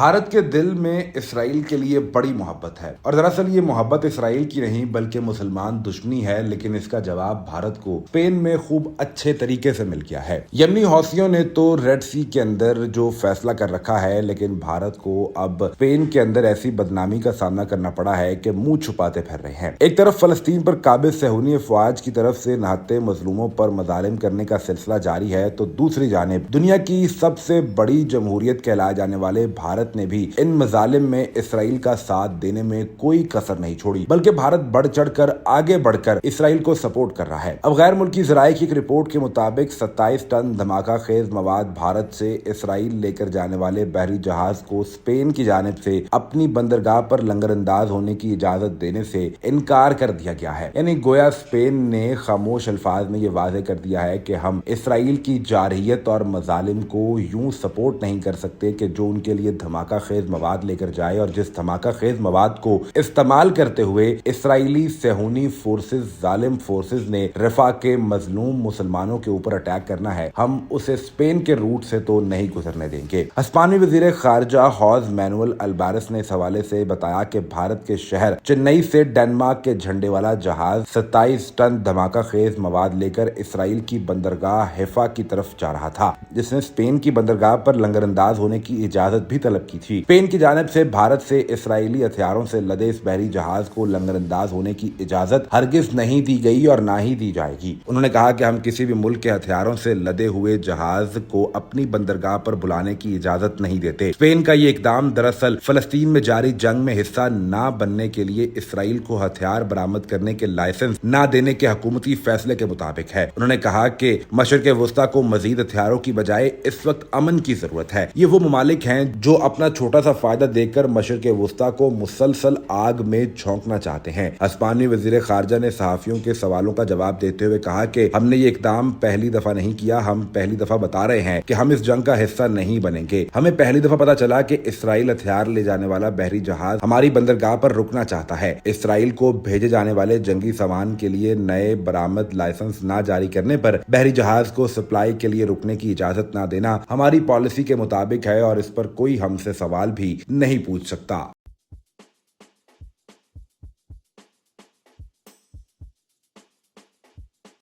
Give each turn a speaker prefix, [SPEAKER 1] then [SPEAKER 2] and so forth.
[SPEAKER 1] भारत के दिल में इसराइल के लिए बड़ी मोहब्बत है और दरअसल ये मोहब्बत इसराइल की नहीं बल्कि मुसलमान दुश्मनी है। लेकिन इसका जवाब भारत को स्पेन में खूब अच्छे तरीके से मिल गया है। यमनी हौसियों ने तो रेड सी के अंदर जो फैसला कर रखा है, लेकिन भारत को अब स्पेन के अंदर ऐसी बदनामी का सामना करना पड़ा है कि मुंह छुपाते फिर रहे हैं। एक तरफ फलस्तीन पर काबिज सहूनी अफवाज की तरफ से नहाते मजलूमों पर मजालिम करने का सिलसिला जारी है, तो दूसरी जानिब दुनिया की सबसे बड़ी जमहूरियत कहलाए जाने वाले भारत ने भी इन मजालिम में इसराइल का साथ देने में कोई कसर नहीं छोड़ी, बल्कि भारत बढ़ चढ़कर आगे बढ़कर इसराइल को सपोर्ट कर रहा है। अब गैर मुल्की ज़राए की एक रिपोर्ट के मुताबिक 27 टन धमाका खेज मवाद भारत से इसराइल लेकर जाने वाले बहरी जहाज को स्पेन की जानिब से अपनी बंदरगाह पर लंगरअंदाज होने की इजाजत देने से इनकार कर दिया गया है। यानी गोया स्पेन ने खामोश अल्फाज में ये वाज़ेह कर दिया है कि हम इसराइल की जारहियत और मजालिम को यूं सपोर्ट नहीं कर सकते कि जो उनके लिए धमाका खेज मवाद लेकर जाए, और जिस धमाका खेज मवाद को इस्तेमाल करते हुए इसराइली सहूनी फोर्सेस, जालिम फोर्सेस ने रफा के मजलूम मुसलमानों के ऊपर अटैक करना है, हम उसे स्पेन के रूट से तो नहीं गुजरने देंगे। स्पेनी वजीर खारजा हौज मैनुअल अल्बारेस ने इस हवाले से बताया कि भारत के शहर चेन्नई से डेनमार्क के झंडे वाला जहाज 27 टन धमाका खेज मवाद लेकर इसराइल की बंदरगाह हैफा की तरफ जा रहा था, जिसने स्पेन की बंदरगाह पर लंगरअंदाज होने की इजाजत भी तलब की थी। स्पेन की जानिब से भारत से इसराइली हथियारों से लदे इस बहरी जहाज को लंगरअंदाज होने की इजाजत हरगिज नहीं दी गई और ना ही दी जाएगी। उन्होंने कहा कि हम किसी भी मुल्क के हथियारों से लदे हुए जहाज को अपनी बंदरगाह पर बुलाने की इजाजत नहीं देते। स्पेन का ये इकदाम दरअसल फलस्तीन में जारी जंग में हिस्सा न बनने के लिए इसराइल को हथियार बरामद करने के लाइसेंस न देने के हुकूमती फैसले के मुताबिक है। उन्होंने कहा कि मशरिक़ वुस्ता को मजीद हथियारों की बजाय इस वक्त अमन की जरूरत है। ये वो ममालिक हैं जो अपना छोटा सा फायदा देकर मशरिक़ वुस्ता को मुसलसल आग में झोंकना चाहते हैं। स्पेनी वजीर खारजा ने सहाफियों के सवालों का जवाब देते हुए कहा कि हमने ये इकदाम पहली दफा नहीं किया, हम पहली दफा बता रहे हैं कि हम इस जंग का हिस्सा नहीं बनेंगे। हमें पहली दफा पता चला कि इसराइल हथियार ले जाने वाला बहरी जहाज हमारी बंदरगाह पर रुकना चाहता है। इसराइल को भेजे जाने वाले जंगी सामान के लिए नए बरामद लाइसेंस न जारी करने पर बहरी जहाज को सप्लाई के लिए रुकने की इजाजत न देना हमारी पॉलिसी के मुताबिक है और इस पर कोई हमसे सवाल भी नहीं पूछ सकता।